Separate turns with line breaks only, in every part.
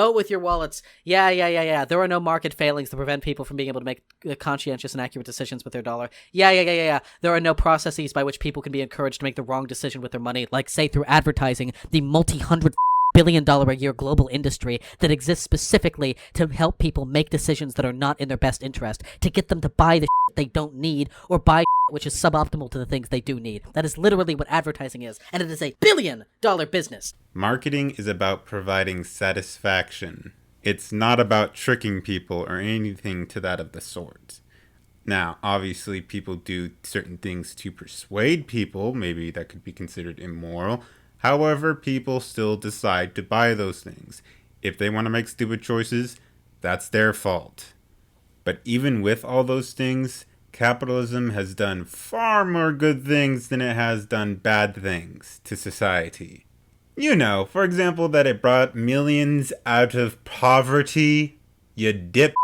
Vote with your wallets. Yeah. There are no market failings to prevent people from being able to make conscientious and accurate decisions with their dollar. Yeah. There are no processes by which people can be encouraged to make the wrong decision with their money, like, say, through advertising, the multi-hundred billion-dollar-a-year global industry that exists specifically to help people make decisions that are not in their best interest, to get them to buy the shit they don't need or buy which is suboptimal to the things they do need. That is literally what advertising is, and it is a billion-dollar business.
Marketing is about providing satisfaction. It's not about tricking people or anything to that of the sort. Now, obviously, people do certain things to persuade people. Maybe that could be considered immoral. However, people still decide to buy those things. If they want to make stupid choices, that's their fault. But even with all those things, capitalism has done far more good things than it has done bad things to society. You know, for example, that it brought millions out of poverty. You dip.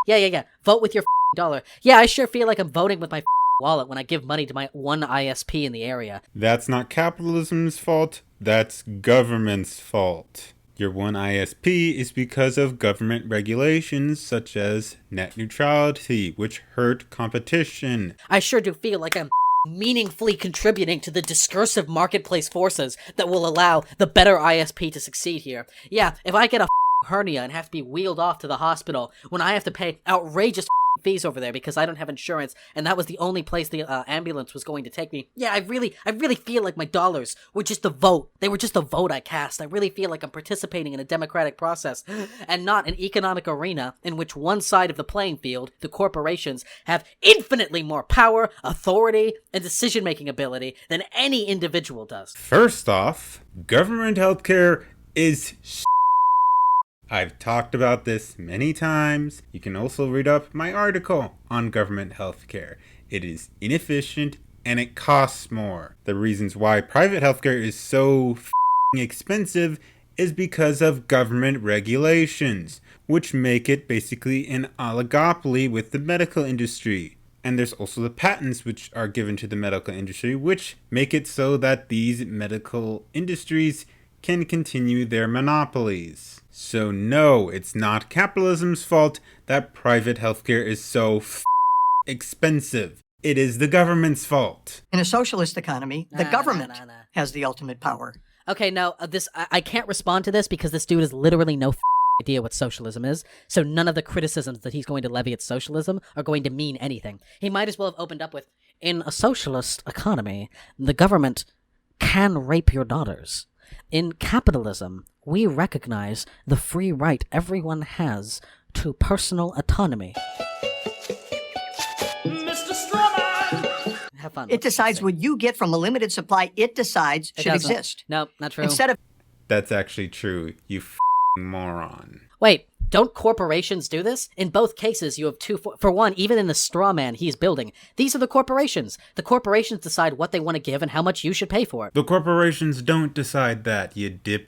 Yeah. Vote with your dollar. Yeah, I sure feel like I'm voting with my wallet when I give money to my one ISP in the area.
That's not capitalism's fault. That's government's fault. Your one ISP is because of government regulations such as net neutrality, which hurt competition.
I sure do feel like I'm meaningfully contributing to the discursive marketplace forces that will allow the better ISP to succeed here. Yeah, if I get a hernia and have to be wheeled off to the hospital when I have to pay outrageous fees over there because I don't have insurance and that was the only place the ambulance was going to take me. Yeah, I really feel like my dollars were just a vote. They were just a vote I cast. I really feel like I'm participating in a democratic process and not an economic arena in which one side of the playing field, the corporations, have infinitely more power, authority, and decision-making ability than any individual does.
First off, government healthcare is I've talked about this many times. You can also read up my article on government healthcare. It is inefficient and it costs more. The reasons why private healthcare is so expensive is because of government regulations, which make it basically an oligopoly with the medical industry. And there's also the patents which are given to the medical industry, which make it so that these medical industries can continue their monopolies. So no, it's not capitalism's fault that private healthcare is so expensive. It is the government's fault.
In a socialist economy, the government has the ultimate power.
Okay, no, I can't respond to this because this dude has literally no idea what socialism is, so none of the criticisms that he's going to levy at socialism are going to mean anything. He might as well have opened up with, in a socialist economy, the government can rape your daughters. In capitalism, we recognize the free right everyone has to personal autonomy.
Mr. Strawman!
Have fun.
It decides what you get from a limited supply. It decides should exist.
No, not true.
Instead of...
That's actually true, you moron.
Wait, don't corporations do this? In both cases, you have two... For one, even in the straw man he's building, these are the corporations. The corporations decide what they want to give and how much you should pay for it.
The corporations don't decide that, you dip.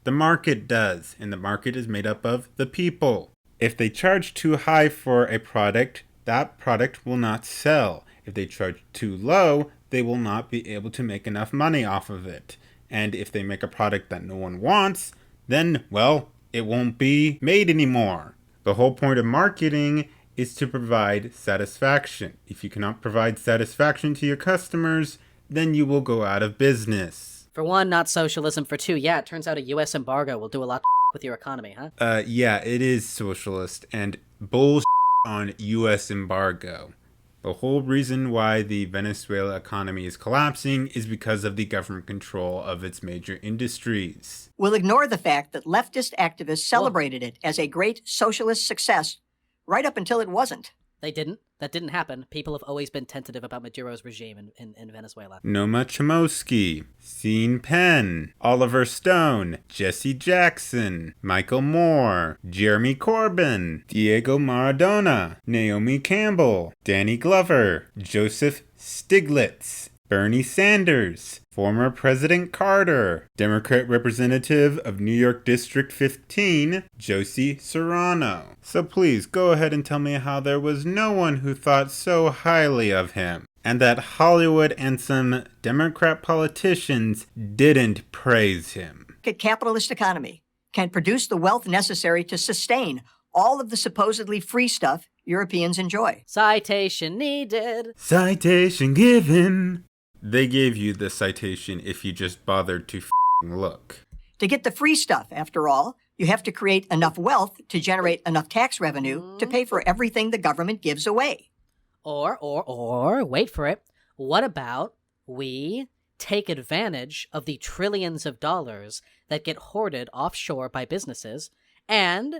The market does, and the market is made up of the people. If they charge too high for a product, that product will not sell. If they charge too low, they will not be able to make enough money off of it. And if they make a product that no one wants, then, well, it won't be made anymore. The whole point of marketing is to provide satisfaction. If you cannot provide satisfaction to your customers, then you will go out of business.
For one, not socialism. For two, yeah, it turns out a U.S. embargo will do a lot with your economy, huh?
Yeah, it is socialist and bullshit on U.S. embargo. The whole reason why the Venezuela economy is collapsing is because of the government control of its major industries.
We'll ignore the fact that leftist activists celebrated it as a great socialist success right up until it wasn't.
They didn't. That didn't happen. People have always been tentative about Maduro's regime in Venezuela.
Noma Chomsky, Sean Penn, Oliver Stone, Jesse Jackson, Michael Moore, Jeremy Corbyn, Diego Maradona, Naomi Campbell, Danny Glover, Joseph Stiglitz, Bernie Sanders, former President Carter, Democrat representative of New York District 15, Josie Serrano. So please go ahead and tell me how there was no one who thought so highly of him, and that Hollywood and some Democrat politicians didn't praise him.
Capitalist economy. can produce the wealth necessary to sustain all of the supposedly free stuff Europeans enjoy.
Citation needed.
Citation given. They gave you the citation if you just bothered to look.
To get the free stuff, after all, you have to create enough wealth to generate enough tax revenue to pay for everything the government gives away.
Or, wait for it. What about we take advantage of the trillions of dollars that get hoarded offshore by businesses and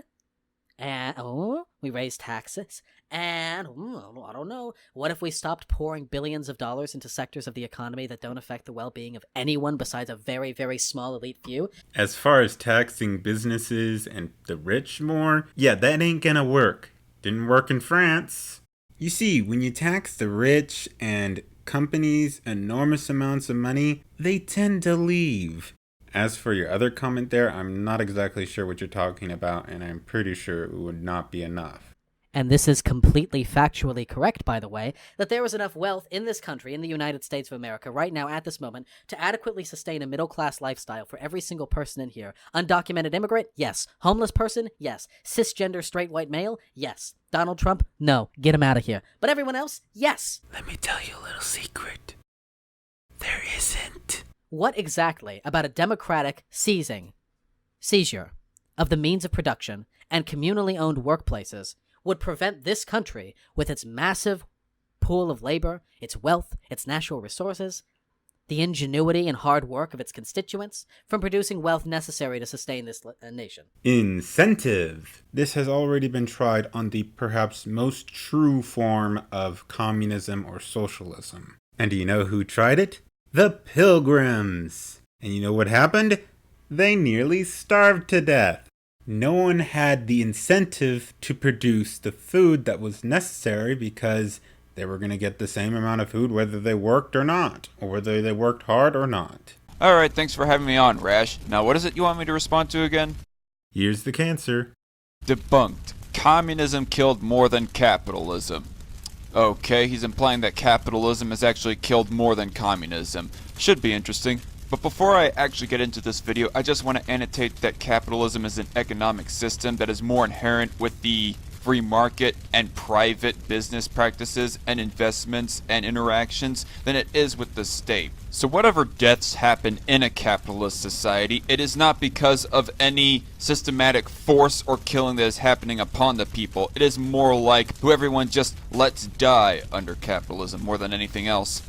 we raise taxes and I don't know, what if we stopped pouring billions of dollars into sectors of the economy that don't affect the well-being of anyone besides a very, very small elite few?
As far as taxing businesses and the rich more, yeah, that ain't gonna work. Didn't work in France. You see, when you tax the rich and companies enormous amounts of money, they tend to leave. As for your other comment there, I'm not exactly sure what you're talking about, and I'm pretty sure it would not be enough.
And this is completely factually correct, by the way, that there is enough wealth in this country, in the United States of America, right now at this moment, to adequately sustain a middle-class lifestyle for every single person in here. Undocumented immigrant? Yes. Homeless person? Yes. Cisgender straight white male? Yes. Donald Trump? No. Get him out of here. But everyone else? Yes.
Let me tell you a little secret. There isn't.
What exactly about a democratic seizure of the means of production and communally owned workplaces would prevent this country, with its massive pool of labor, its wealth, its natural resources, the ingenuity and hard work of its constituents, from producing wealth necessary to sustain this nation?
Incentive. This has already been tried on the perhaps most true form of communism or socialism. And do you know who tried it? The Pilgrims. And you know what happened? They nearly starved to death. No one had the incentive to produce the food that was necessary because they were going to get the same amount of food whether they worked or not, or whether they worked hard or not.
Alright, thanks for having me on, Rash. Now what is it you want me to respond to again?
Here's the cancer.
Debunked. Communism killed more than capitalism. Okay, he's implying that capitalism has actually killed more than communism. Should be interesting. But before I actually get into this video, I just want to annotate that capitalism is an economic system that is more inherent with the free market and private business practices and investments and interactions than it is with the state. So whatever deaths happen in a capitalist society, it is not because of any systematic force or killing that is happening upon the people. It is more like who everyone just lets die under capitalism more than anything else.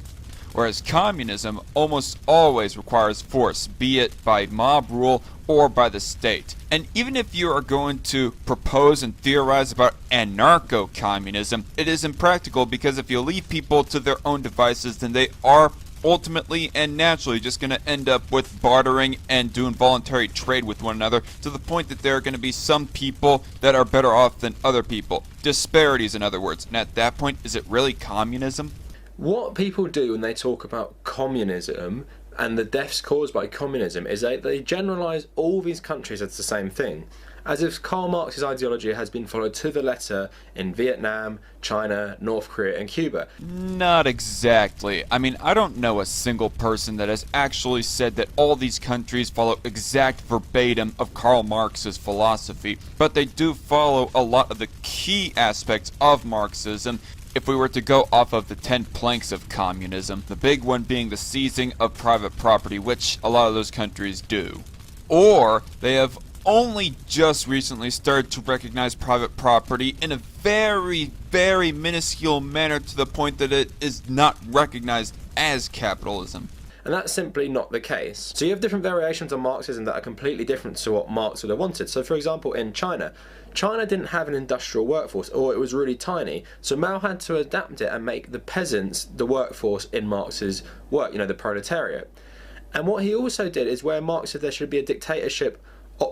Whereas communism almost always requires force, be it by mob rule or by the state. And even if you are going to propose and theorize about anarcho-communism, it is impractical because if you leave people to their own devices, then they are ultimately and naturally just going to end up with bartering and doing voluntary trade with one another, to the point that there are going to be some people that are better off than other people. Disparities, in other words. And at that point, is it really communism?
What people do when they talk about communism and the deaths caused by communism is they generalise all these countries as the same thing, as if Karl Marx's ideology has been followed to the letter in Vietnam, China, North Korea and Cuba.
Not exactly. I mean, I don't know a single person that has actually said that all these countries follow exact verbatim of Karl Marx's philosophy, but they do follow a lot of the key aspects of Marxism. If we were to go off of the 10 planks of communism, the big one being the seizing of private property, which a lot of those countries do. Or they have only just recently started to recognize private property in a very, very minuscule manner, to the point that it is not recognized as capitalism.
And that's simply not the case. So you have different variations of Marxism that are completely different to what Marx would have wanted. So for example, in China didn't have an industrial workforce, or it was really tiny. So Mao had to adapt it and make the peasants the workforce in Marx's work, the proletariat. And what he also did is, where Marx said there should be a dictatorship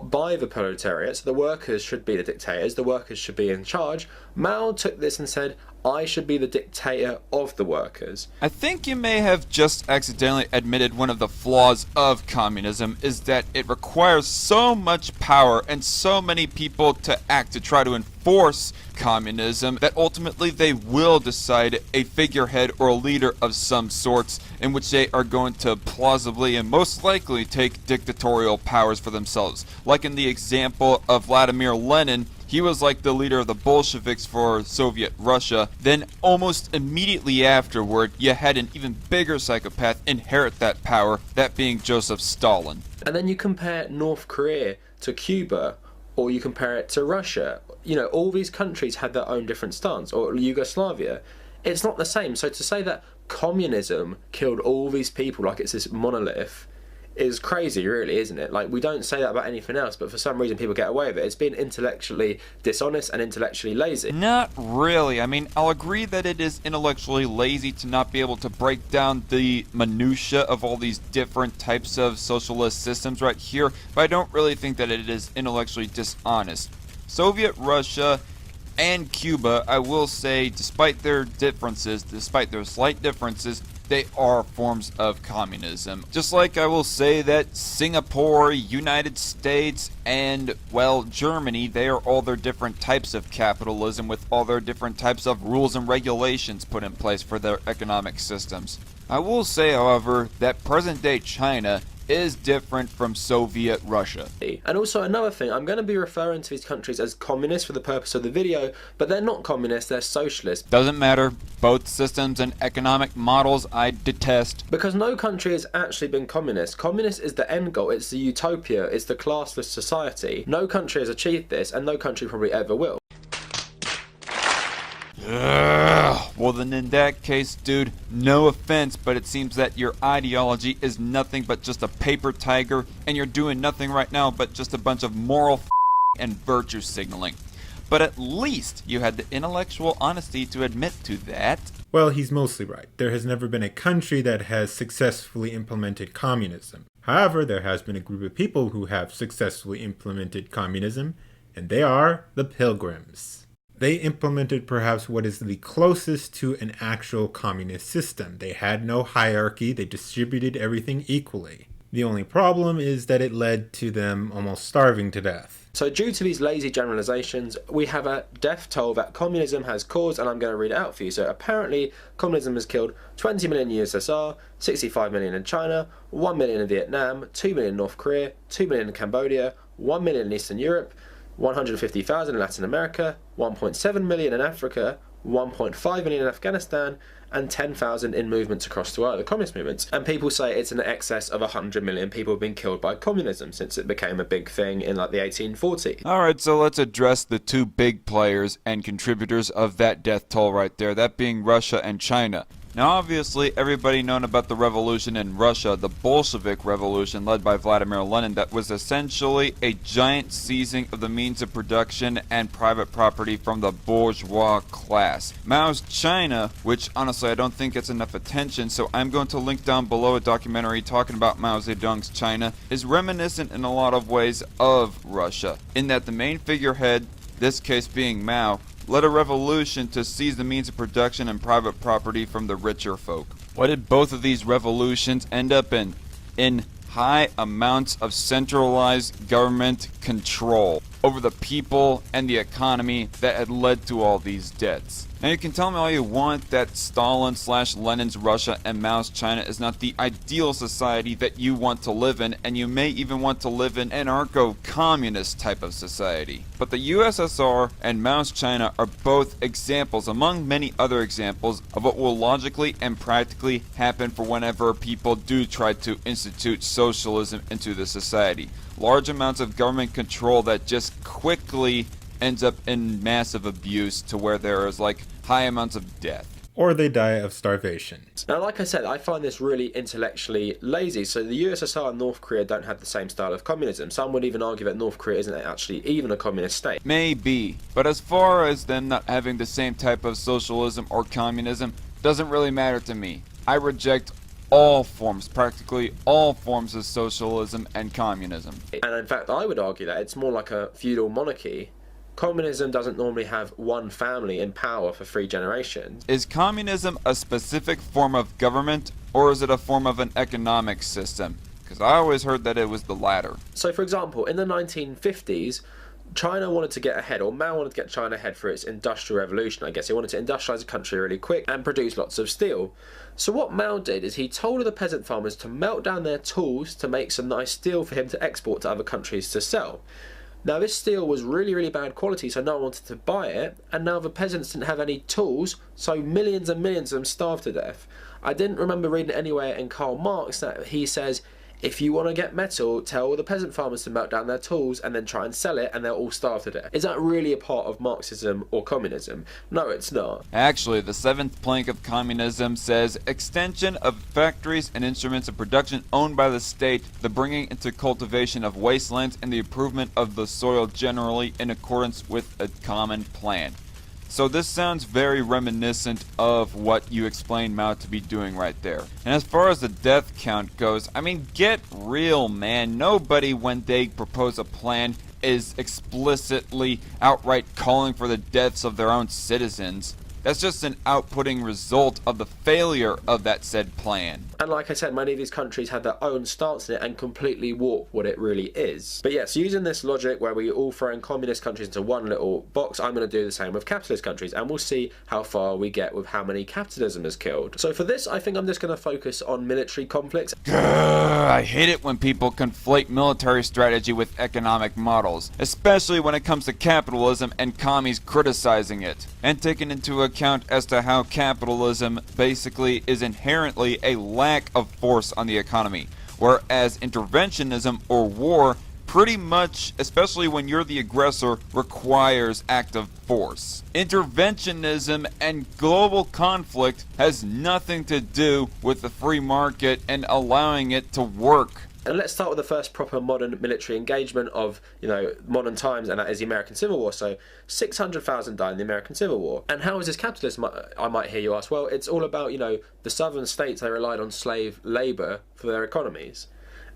by the proletariat, so the workers should be the dictators, the workers should be in charge, Mao took this and said, I should be the dictator of the workers.
I think you may have just accidentally admitted one of the flaws of communism is that it requires so much power and so many people to act to try to enforce communism that ultimately they will decide a figurehead or a leader of some sorts in which they are going to plausibly and most likely take dictatorial powers for themselves. Like in the example of Vladimir Lenin, he was like the leader of the Bolsheviks for Soviet Russia. Then almost immediately afterward, you had an even bigger psychopath inherit that power, that being Joseph Stalin.
And then you compare North Korea to Cuba, or you compare it to Russia. You know, all these countries had their own different stance, or Yugoslavia. It's not the same. So to say that communism killed all these people like it's this monolith is crazy, really, isn't it? Like, we don't say that about anything else, but for some reason people get away with it. It's been intellectually dishonest and intellectually lazy.
Not really. I mean, I'll agree that it is intellectually lazy to not be able to break down the minutia of all these different types of socialist systems right here, but I don't really think that it is intellectually dishonest. Soviet Russia and Cuba, I will say, despite their differences, despite their slight differences, they are forms of communism. Just like I will say that Singapore, United States, and, well, Germany, they are all their different types of capitalism with all their different types of rules and regulations put in place for their economic systems. I will say, however, that present-day China is different from Soviet Russia.
And also another thing, I'm going to be referring to these countries as communist for the purpose of the video, but they're not communist, they're socialist.
Doesn't matter. Both systems and economic models I detest.
Because no country has actually been communist. Communist is the end goal, it's the utopia, it's the classless society. No country has achieved this, and no country probably ever will.
Well then in that case, dude, no offense, but it seems that your ideology is nothing but just a paper tiger, and you're doing nothing right now but just a bunch of moral and virtue signaling. But at least you had the intellectual honesty to admit to that.
Well, he's mostly right. There has never been a country that has successfully implemented communism. However, there has been a group of people who have successfully implemented communism, and they are the Pilgrims. They implemented perhaps what is the closest to an actual communist system. They had no hierarchy, they distributed everything equally. The only problem is that it led to them almost starving to death.
So due to these lazy generalizations, we have a death toll that communism has caused, and I'm going to read it out for you. So apparently, communism has killed 20 million in USSR, 65 million in China, 1 million in Vietnam, 2 million in North Korea, 2 million in Cambodia, 1 million in Eastern Europe, 150,000 in Latin America, 1.7 million in Africa, 1.5 million in Afghanistan, and 10,000 in movements across the world, the communist movements. And people say it's in excess of 100 million people have been killed by communism since it became a big thing in like the 1840s.
Alright, so let's address the two big players and contributors of that death toll right there, that being Russia and China. Now obviously everybody known about the revolution in Russia, the Bolshevik Revolution led by Vladimir Lenin, that was essentially a giant seizing of the means of production and private property from the bourgeois class. Mao's China, which honestly I don't think gets enough attention, so I'm going to link down below a documentary talking about Mao Zedong's China, is reminiscent in a lot of ways of Russia, in that the main figurehead, this case being Mao, led a revolution to seize the means of production and private property from the richer folk. What did both of these revolutions end up in? In high amounts of centralized government control over the people and the economy that had led to all these debts. Now you can tell me all you want that Stalin/Lenin's Russia and Mao's China is not the ideal society that you want to live in, and you may even want to live in an anarcho-communist type of society. But the USSR and Mao's China are both examples, among many other examples, of what will logically and practically happen for whenever people do try to institute socialism into the society. Large amounts of government control that just quickly ends up in massive abuse to where there is like high amounts of death.
Or they die of starvation.
Now, like I said, I find this really intellectually lazy. So the USSR and North Korea don't have the same style of communism. Some would even argue that North Korea isn't actually even a communist state.
Maybe, but as far as them not having the same type of socialism or communism, doesn't really matter to me. I reject all forms, practically all forms of socialism and communism.
And in fact, I would argue that it's more like a feudal monarchy Communism doesn't normally have one family in power for 3 generations.
Is communism a specific form of government, or is it a form of an economic system? Because I always heard that it was the latter.
So, for example, in the 1950s, China wanted to get ahead, or Mao wanted to get China ahead for its industrial revolution, I guess. He wanted to industrialize the country really quick and produce lots of steel. So what Mao did is he told the peasant farmers to melt down their tools to make some nice steel for him to export to other countries to sell. Now this steel was really, really bad quality, so no one wanted to buy it, and now the peasants didn't have any tools, so millions and millions of them starved to death. I didn't remember reading anywhere in Karl Marx that he says, if you want to get metal, tell all the peasant farmers to melt down their tools and then try and sell it, and they'll all starve to death. Is that really a part of Marxism or communism? No, it's not.
Actually, the 7th plank of communism says extension of factories and instruments of production owned by the state, the bringing into cultivation of wastelands, and the improvement of the soil generally in accordance with a common plan. So this sounds very reminiscent of what you explained Mao to be doing right there. And as far as the death count goes, I mean, get real, man. Nobody, when they propose a plan, is explicitly outright calling for the deaths of their own citizens. That's just an outputting result of the failure of that said plan.
And like I said, many of these countries have their own stance in it and completely warp what it really is. But yes, using this logic where we all throw in communist countries into one little box, I'm going to do the same with capitalist countries, and we'll see how far we get with how many capitalism has killed. So for this, I think I'm just going to focus on military conflicts.
I hate it when people conflate military strategy with economic models, especially when it comes to capitalism and commies criticizing it, and taking into account as to how capitalism basically is inherently a lack of force on the economy, whereas interventionism or war pretty much, especially when you're the aggressor, requires active force. Interventionism and global conflict has nothing to do with the free market and allowing it to work.
And let's start with the first proper modern military engagement of, modern times, and that is the American Civil War. So 600,000 died in the American Civil War. And how is this capitalism, I might hear you ask? Well, it's all about, the southern states, they relied on slave labour for their economies.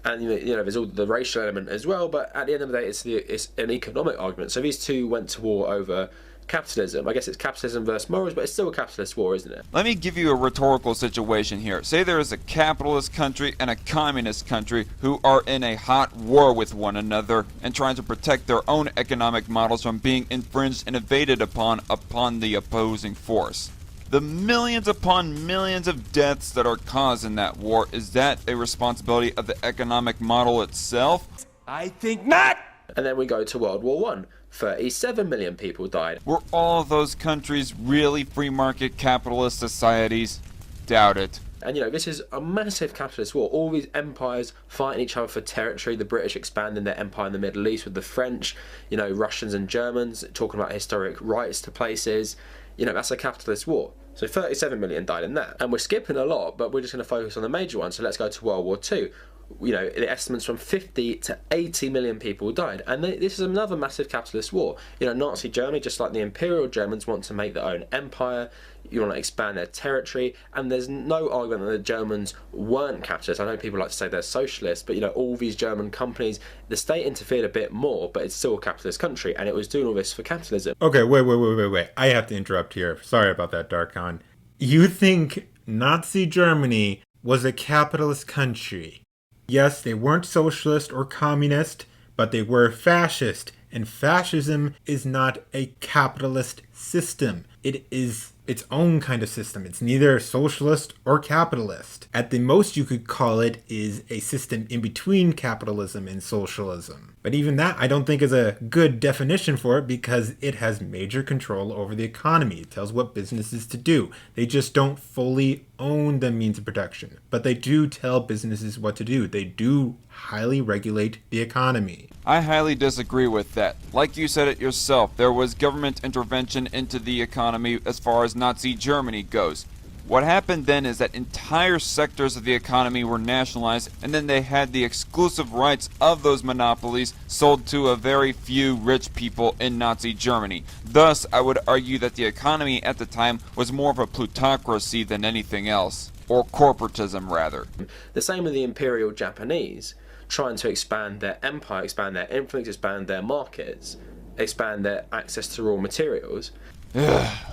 And, there's all the racial element as well, but at the end of the day, it's an economic argument. So these two went to war over capitalism. I guess it's capitalism versus morals, but it's still a capitalist war, isn't it?
Let me give you a rhetorical situation here. Say there is a capitalist country and a communist country who are in a hot war with one another and trying to protect their own economic models from being infringed and invaded upon the opposing force. The millions upon millions of deaths that are caused in that war, is that a responsibility of the economic model itself?
I think not!
And then we go to World War One. 37 million people died.
Were all of those countries really free market capitalist societies? Doubt it.
And this is a massive capitalist war. All these empires fighting each other for territory. The British expanding their empire in the Middle East with the French, Russians and Germans talking about historic rights to places. That's a capitalist war. So 37 million died in that. And we're skipping a lot, but we're just going to focus on the major one. So let's go to World War II. The estimates from 50 to 80 million people died. And this is another massive capitalist war. Nazi Germany, just like the Imperial Germans, want to make their own empire. You want to expand their territory. And there's no argument that the Germans weren't capitalists. I know people like to say they're socialists, but all these German companies, the state interfered a bit more, but it's still a capitalist country, and it was doing all this for capitalism.
Okay, wait. I have to interrupt here. Sorry about that, Darkon. You think Nazi Germany was a capitalist country? Yes, they weren't socialist or communist, but they were fascist. And fascism is not a capitalist system. It is its own kind of system. It's neither socialist or capitalist. At the most you could call it is a system in between capitalism and socialism. But even that I don't think is a good definition for it, because it has major control over the economy. It tells what businesses to do. They just don't fully own the means of production, but they do tell businesses what to do. They do highly regulate the economy.
I highly disagree with that. Like you said it yourself, there was government intervention into the economy as far as Nazi Germany goes. What happened then is that entire sectors of the economy were nationalized, and then they had the exclusive rights of those monopolies sold to a very few rich people in Nazi Germany. Thus, I would argue that the economy at the time was more of a plutocracy than anything else. Or corporatism, rather.
The same with the Imperial Japanese, trying to expand their empire, expand their influence, expand their markets. expand their access to raw materials.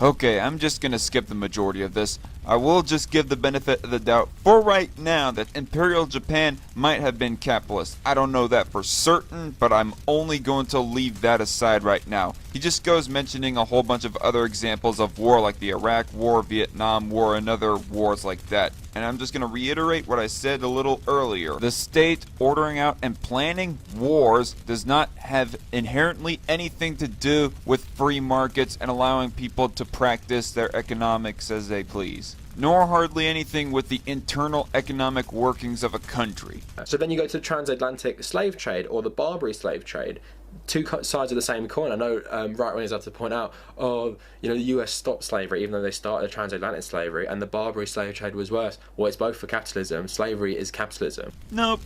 Okay, I'm just gonna skip the majority of this. I will just give the benefit of the doubt for right now that Imperial Japan might have been capitalist. I don't know that for certain, but I'm only going to leave that aside right now. He just goes mentioning a whole bunch of other examples of war like the Iraq War, Vietnam War, and other wars like that. And I'm just going to reiterate what I said a little earlier. The state ordering out and planning wars does not have inherently anything to do with free markets and allowing people to practice their economics as they please, nor hardly anything with the internal economic workings of a country.
So then you go to the transatlantic slave trade or the Barbary slave trade. Two sides of the same coin. I know right-wingers have to point out, the US stopped slavery even though they started transatlantic slavery, and the Barbary slave trade was worse. Well, it's both for capitalism. Slavery is capitalism.
Nope.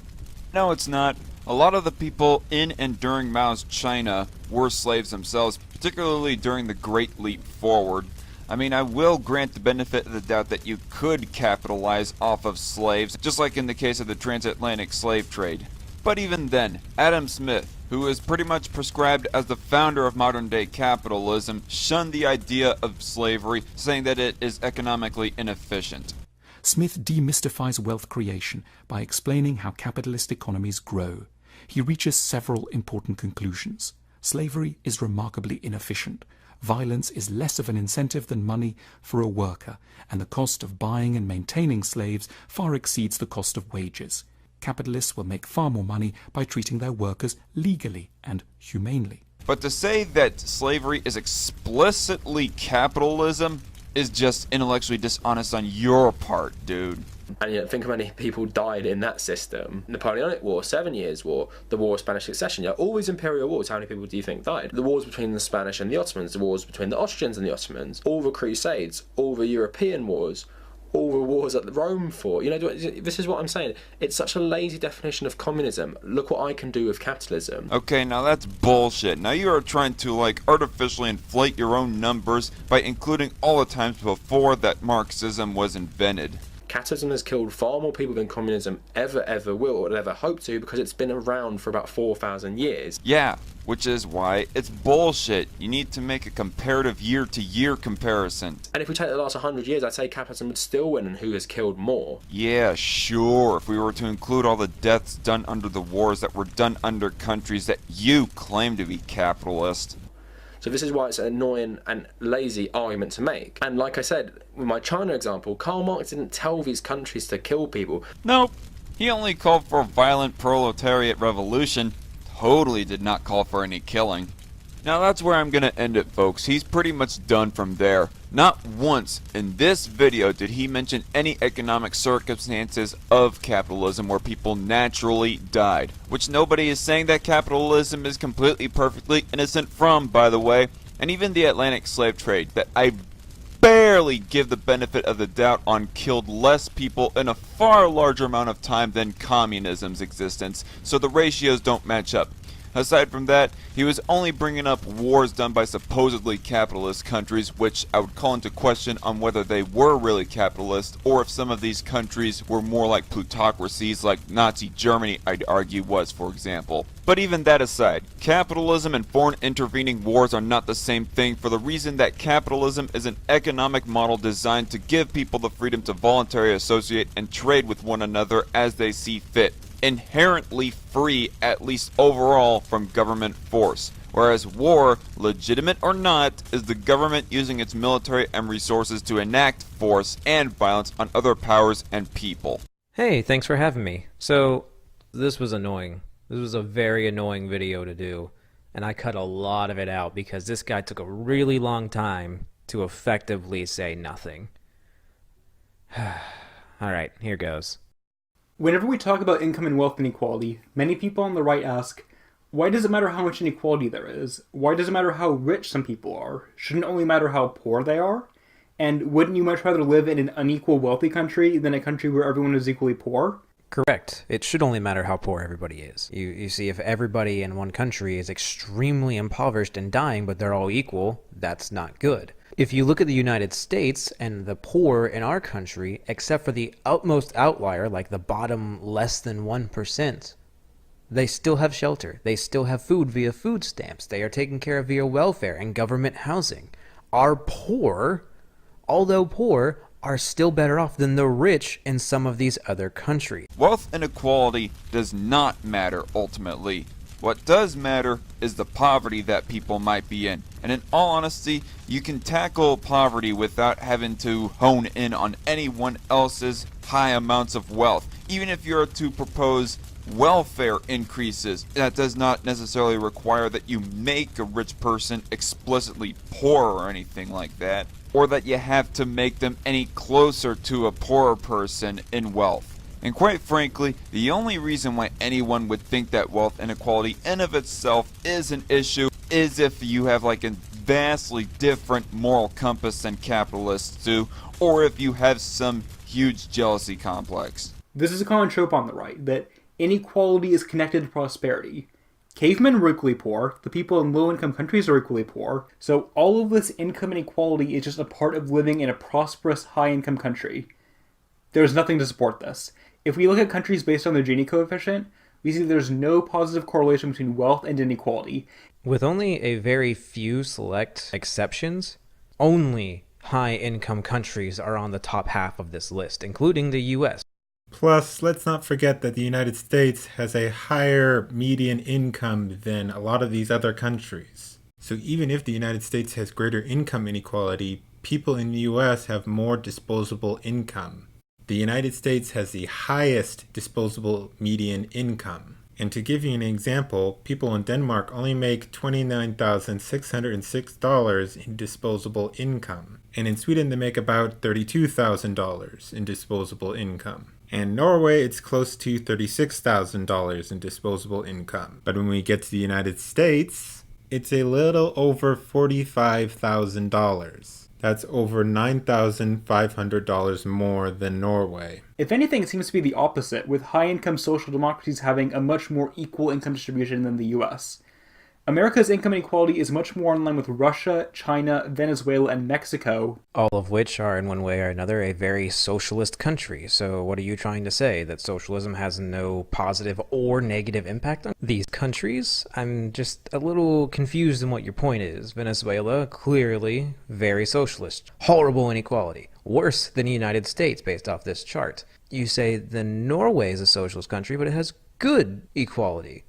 No, it's not. A lot of the people in and during Mao's China were slaves themselves, particularly during the Great Leap Forward. I mean, I will grant the benefit of the doubt that you could capitalize off of slaves, just like in the case of the transatlantic slave trade. But even then, Adam Smith, who is pretty much prescribed as the founder of modern-day capitalism, shunned the idea of slavery, saying that it is economically inefficient.
Smith demystifies wealth creation by explaining how capitalist economies grow. He reaches several important conclusions. Slavery is remarkably inefficient. Violence is less of an incentive than money for a worker, and the cost of buying and maintaining slaves far exceeds the cost of wages. Capitalists will make far more money by treating their workers legally and humanely.
But to say that slavery is explicitly capitalism is just intellectually dishonest on your part, dude.
And think how many people died in that system. Napoleonic War, 7 Years' War, the War of Spanish Succession. All these imperial wars, how many people do you think died? The wars between the Spanish and the Ottomans, the wars between the Austrians and the Ottomans, all the Crusades, all the European wars, all the wars that Rome fought. This is what I'm saying. It's such a lazy definition of communism. Look what I can do with capitalism.
Okay, now that's bullshit. Now you are trying to artificially inflate your own numbers by including all the times before that Marxism was invented.
Capitalism has killed far more people than communism ever will or ever hope to, because it's been around for about 4,000 years.
Yeah, which is why it's bullshit. You need to make a comparative year-to-year comparison.
And if we take the last 100 years, I'd say capitalism would still win, and who has killed more?
Yeah, sure. If we were to include all the deaths done under the wars that were done under countries that you claim to be capitalist.
So this is why it's an annoying and lazy argument to make. And like I said, with my China example, Karl Marx didn't tell these countries to kill people.
Nope. He only called for a violent proletariat revolution. Totally did not call for any killing. Now that's where I'm gonna end it, folks. He's pretty much done from there. Not once in this video did he mention any economic circumstances of capitalism where people naturally died, which nobody is saying that capitalism is completely perfectly innocent from, by the way. And even the Atlantic slave trade, that I barely give the benefit of the doubt on, killed less people in a far larger amount of time than communism's existence, so the ratios don't match up. Aside from that, he was only bringing up wars done by supposedly capitalist countries, which I would call into question on whether they were really capitalist, or if some of these countries were more like plutocracies like Nazi Germany, I'd argue was, for example. But even that aside, capitalism and foreign intervening wars are not the same thing, for the reason that capitalism is an economic model designed to give people the freedom to voluntarily associate and trade with one another as they see fit. Inherently free, at least overall, from government force. Whereas war, legitimate or not, is the government using its military and resources to enact force and violence on other powers and people.
Hey, thanks for having me. So, this was annoying. This was a very annoying video to do, and I cut a lot of it out because this guy took a really long time to effectively say nothing. Alright, here goes.
Whenever we talk about income and wealth inequality, many people on the right ask, why does it matter how much inequality there is? Why does it matter how rich some people are? Shouldn't it only matter how poor they are? And wouldn't you much rather live in an unequal wealthy country than a country where everyone is equally poor?
Correct. It should only matter how poor everybody is. You see, if everybody in one country is extremely impoverished and dying, but they're all equal, that's not good. If you look at the United States and the poor in our country, except for the utmost outlier, like the bottom less than 1%, They still have shelter. They still have food via food stamps. They are taken care of via welfare and government housing. Our poor, although poor, are still better off than the rich in some of these other countries.
Wealth inequality does not matter ultimately. What does matter is the poverty that people might be in. And in all honesty, you can tackle poverty without having to hone in on anyone else's high amounts of wealth. Even if you're to propose welfare increases, that does not necessarily require that you make a rich person explicitly poor or anything like that, or that you have to make them any closer to a poorer person in wealth. And quite frankly, the only reason why anyone would think that wealth inequality in of itself is an issue is if you have like a vastly different moral compass than capitalists do, or if you have some huge jealousy complex.
This is a common trope on the right, that inequality is connected to prosperity. Cavemen were equally poor, the people in low-income countries are equally poor, so all of this income inequality is just a part of living in a prosperous, high-income country. There's nothing to support this. If we look at countries based on their Gini coefficient, we see there's no positive correlation between wealth and inequality.
With only a very few select exceptions, only high-income countries are on the top half of this list, including the US.
Plus, let's not forget that the United States has a higher median income than a lot of these other countries. So even if the United States has greater income inequality, people in the US have more disposable income. The United States has the highest disposable median income. And to give you an example, people in Denmark only make $29,606 in disposable income. And in Sweden, they make about $32,000 in disposable income. And Norway, it's close to $36,000 in disposable income. But when we get to the United States, it's a little over $45,000. That's over $9,500 more than Norway.
If anything, it seems to be the opposite, with high-income social democracies having a much more equal income distribution than the US. America's income inequality is much more in line with Russia, China, Venezuela, and Mexico.
All of which are, in one way or another, a very socialist country. So what are you trying to say? That socialism has no positive or negative impact on these countries? I'm just a little confused in what your point is. Venezuela, clearly very socialist. Horrible inequality. Worse than the United States, based off this chart. You say that Norway is a socialist country, but it has good equality.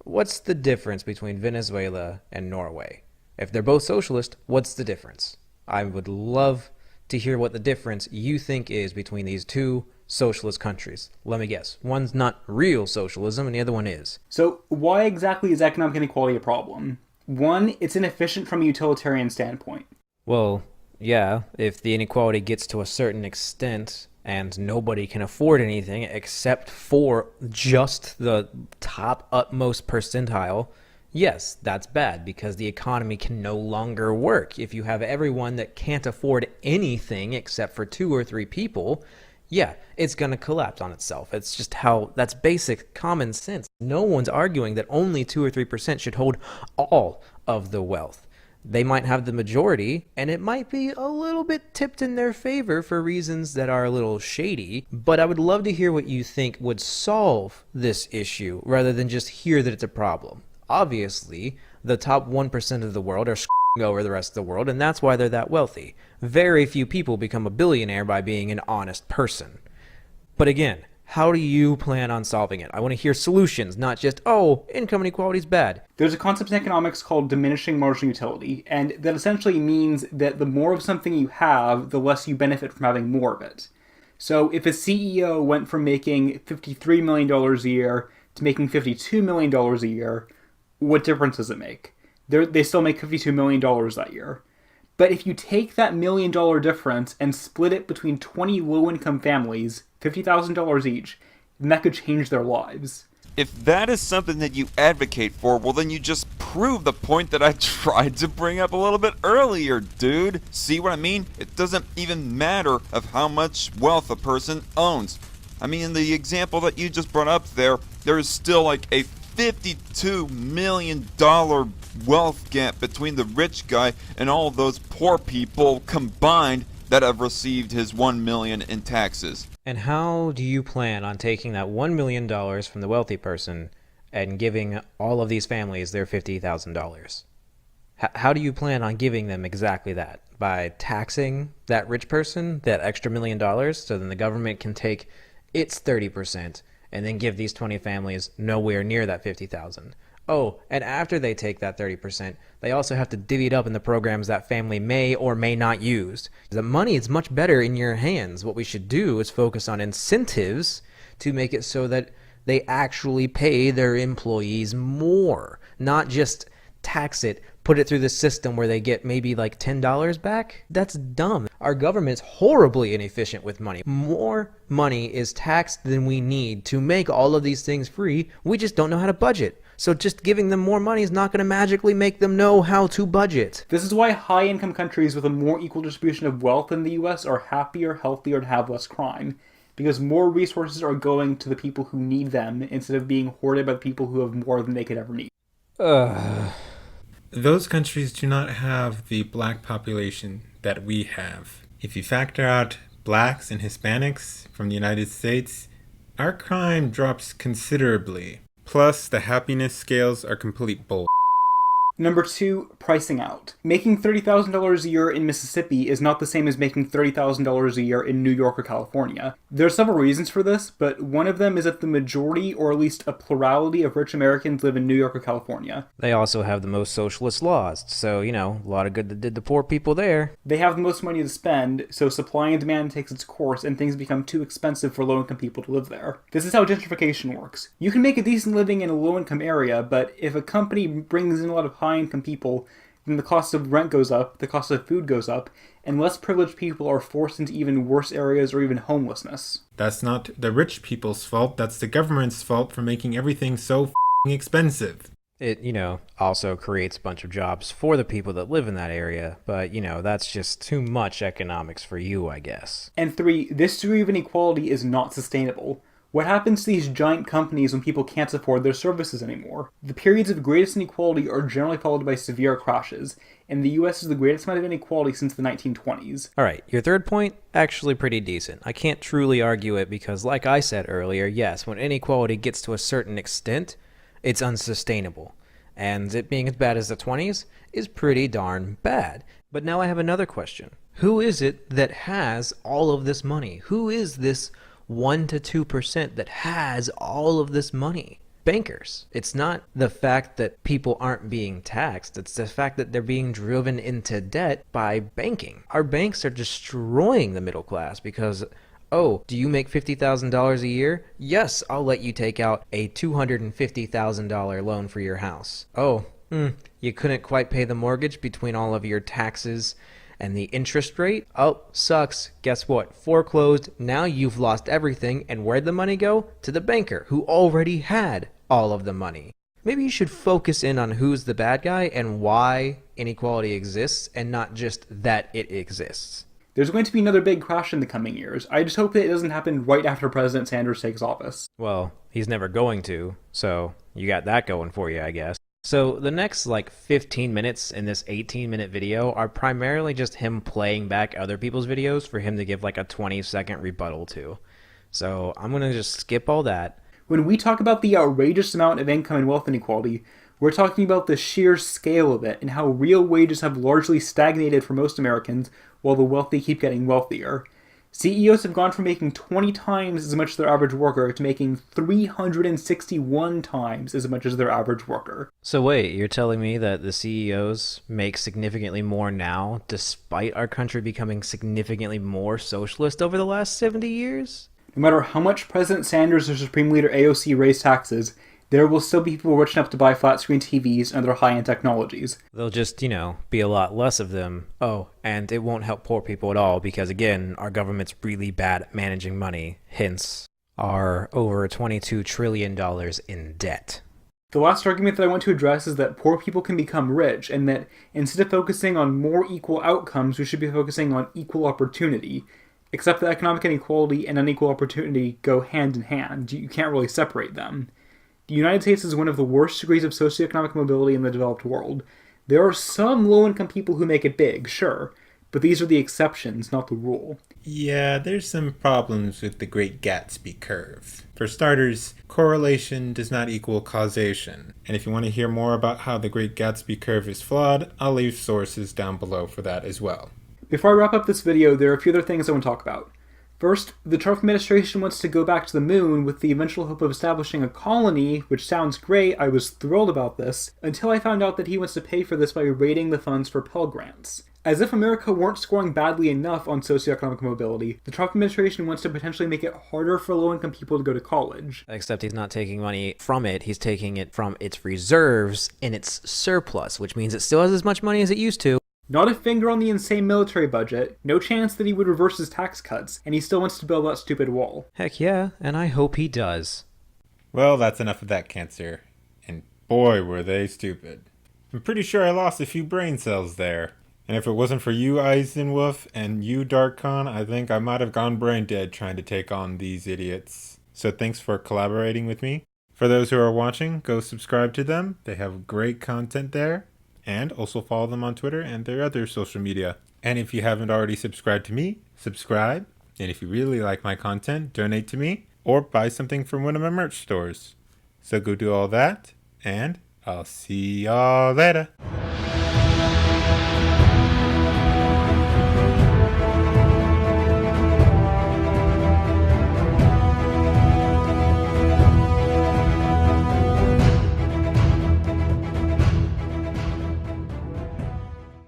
What's the difference between Venezuela and Norway? If they're both socialist, what's the difference? I would love to hear what the difference you think is between these two socialist countries. Let me guess. One's not real socialism and the other one is.
So why exactly is economic inequality a problem? One, it's inefficient from a utilitarian standpoint.
Well, yeah, if the inequality gets to a certain extent and nobody can afford anything except for just the top utmost percentile, yes, that's bad because the economy can no longer work. If you have everyone that can't afford anything except for 2 or 3 people, yeah, it's going to collapse on itself. It's just that's basic common sense. No one's arguing that only 2 or 3% should hold all of the wealth. They might have the majority, and it might be a little bit tipped in their favor for reasons that are a little shady, but I would love to hear what you think would solve this issue, rather than just hear that it's a problem. Obviously, the top 1% of the world are screwing over the rest of the world, and that's why they're that wealthy. Very few people become a billionaire by being an honest person. But again, how do you plan on solving it? I want to hear solutions, not just, oh, income inequality is bad.
There's a concept in economics called diminishing marginal utility, and that essentially means that the more of something you have, the less you benefit from having more of it. So if a CEO went from making $53 million a year to making $52 million a year, what difference does it make? They still make $52 million that year. But if you take that $1 million difference and split it between 20 low-income families, $50,000 each, then that could change their lives.
If that is something that you advocate for, well then you just prove the point that I tried to bring up a little bit earlier, dude. See what I mean? It doesn't even matter of how much wealth a person owns. I mean, in the example that you just brought up there is still like a $52 million wealth gap between the rich guy and all those poor people combined that have received his $1 million in taxes.
And how do you plan on taking that $1 million from the wealthy person and giving all of these families their $50,000. How do you plan on giving them exactly that? By taxing that rich person that extra $1 million, so then the government can take its 30% and then give these 20 families nowhere near that 50,000. Oh, and after they take that 30%, they also have to divvy it up in the programs that family may or may not use. The money is much better in your hands. What we should do is focus on incentives to make it so that they actually pay their employees more, not just tax it, put it through the system where they get maybe like $10 back. That's dumb. Our government's horribly inefficient with money. More money is taxed than we need to make all of these things free. We just don't know how to budget. So just giving them more money is not going to magically make them know how to budget.
This is why high-income countries with a more equal distribution of wealth in the US are happier, healthier, and have less crime. Because more resources are going to the people who need them instead of being hoarded by the people who have more than they could ever need.
Those countries do not have the black population that we have. If you factor out blacks and Hispanics from the United States, our crime drops considerably. Plus, the happiness scales are complete bull.
Number 2, pricing out. Making $30,000 a year in Mississippi is not the same as making $30,000 a year in New York or California. There are several reasons for this, but one of them is that the majority, or at least a plurality of rich Americans live in New York or California.
They also have the most socialist laws, so, a lot of good that did the poor people there.
They have the most money to spend, so supply and demand takes its course and things become too expensive for low-income people to live there. This is how gentrification works. You can make a decent living in a low-income area, but if a company brings in a lot of high-income people, then the cost of rent goes up, the cost of food goes up, and less privileged people are forced into even worse areas or even homelessness.
That's not the rich people's fault, that's the government's fault for making everything so f***ing expensive.
It, also creates a bunch of jobs for the people that live in that area, but, that's just too much economics for you, I guess.
And 3, this degree of inequality is not sustainable. What happens to these giant companies when people can't afford their services anymore? The periods of greatest inequality are generally followed by severe crashes, and the US is the greatest amount of inequality since the 1920s.
Alright, your third point, actually pretty decent. I can't truly argue it because, like I said earlier, yes, when inequality gets to a certain extent, it's unsustainable. And it being as bad as the 20s is pretty darn bad. But now I have another question. Who is it that has all of this money? Who is this 1 to 2% that has all of this money? Bankers. It's not the fact that people aren't being taxed. It's the fact that they're being driven into debt by banking. Our banks are destroying the middle class because, oh, do you make $50,000 a year? Yes, I'll let you take out a $250,000 loan for your house. Oh, you couldn't quite pay the mortgage between all of your taxes and the interest rate? Oh, sucks. Guess what? Foreclosed. Now you've lost everything. And where'd the money go? To the banker, who already had all of the money. Maybe you should focus in on who's the bad guy and why inequality exists, and not just that it exists.
There's going to be another big crash in the coming years. I just hope that it doesn't happen right after President Sanders takes office.
Well, he's never going to, so you got that going for you, I guess. So the next 15 minutes in this 18-minute video are primarily just him playing back other people's videos for him to give a 20-second rebuttal to. So I'm going to just skip all that.
When we talk about the outrageous amount of income and wealth inequality, we're talking about the sheer scale of it and how real wages have largely stagnated for most Americans while the wealthy keep getting wealthier. CEOs have gone from making 20 times as much as their average worker to making 361 times as much as their average worker.
So wait, you're telling me that the CEOs make significantly more now, despite our country becoming significantly more socialist over the last 70 years?
No matter how much President Sanders or Supreme Leader AOC raise taxes, there will still be people rich enough to buy flat-screen TVs and other high-end technologies.
There'll just, be a lot less of them. Oh, and it won't help poor people at all because, again, our government's really bad at managing money, hence our over $22 trillion in debt.
The last argument that I want to address is that poor people can become rich, and that instead of focusing on more equal outcomes, we should be focusing on equal opportunity. Except that economic inequality and unequal opportunity go hand in hand. You can't really separate them. The United States is one of the worst degrees of socioeconomic mobility in the developed world. There are some low-income people who make it big, sure, but these are the exceptions, not the rule.
Yeah, there's some problems with the Great Gatsby curve. For starters, correlation does not equal causation. And if you want to hear more about how the Great Gatsby curve is flawed, I'll leave sources down below for that as well.
Before I wrap up this video, there are a few other things I want to talk about. First, the Trump administration wants to go back to the moon with the eventual hope of establishing a colony, which sounds great. I was thrilled about this, until I found out that he wants to pay for this by raiding the funds for Pell Grants. As if America weren't scoring badly enough on socioeconomic mobility, the Trump administration wants to potentially make it harder for low-income people to go to college.
Except he's not taking money from it, he's taking it from its reserves and its surplus, which means it still has as much money as it used to.
Not a finger on the insane military budget, no chance that he would reverse his tax cuts, and he still wants to build that stupid wall.
Heck yeah, and I hope he does.
Well, that's enough of that cancer. And boy, were they stupid. I'm pretty sure I lost a few brain cells there. And if it wasn't for you, Eisenwolf, and you, Darkon, I think I might have gone brain dead trying to take on these idiots. So thanks for collaborating with me. For those who are watching, go subscribe to them. They have great content there. And also follow them on Twitter and their other social media. And if you haven't already subscribed to me, subscribe. And if you really like my content, donate to me or buy something from one of my merch stores. So go do all that, and I'll see y'all later.